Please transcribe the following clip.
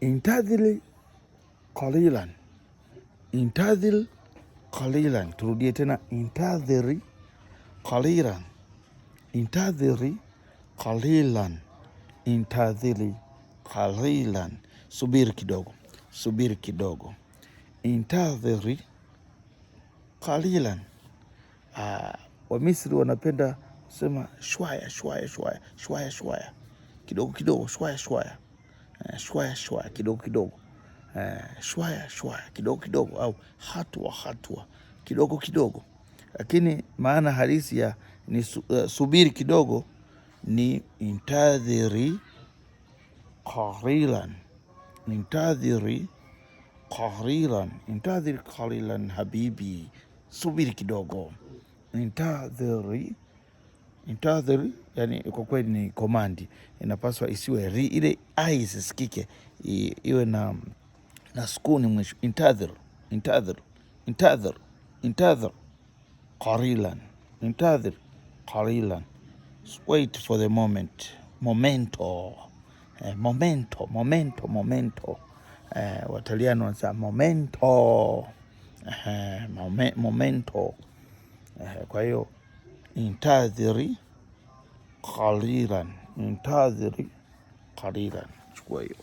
intadhili qalilan, intadhil qalilan. Turudie tena, intadhiri qalilan, intadhiri qalilan, intadhili qalilan. Subiri kidogo, subiri kidogo. Intadhiri qalilan. Wamisri wanapenda kusema shwaya shwaya shwaya shwaya shwaya, kidogo kidogo, shwaya shwaya, shwaya shwaya, kidogo kidogo, shwaya shwaya, kidogo kidogo, au hatua hatua, kidogo kidogo. Lakini maana halisi ya ni subiri kidogo ni intadhiri qalilan, intadhiri qalilan, intadhiri qalilan habibi, subiri kidogo. Intadhiri, intadhiri yani kwa kweli ni komandi, inapaswa isiwe ri, ile ai isisikike, iwe na sukuni mwisho. Intadhir, intadhir, intadhir, intadhir qalilan, intadhir qalilan. Wait for the moment, momento, momento, momento, momento. Wataliano wanasema momento, momento. Kwa hiyo intadhiri qalilan, intadhiri qalilan. Chukua hiyo.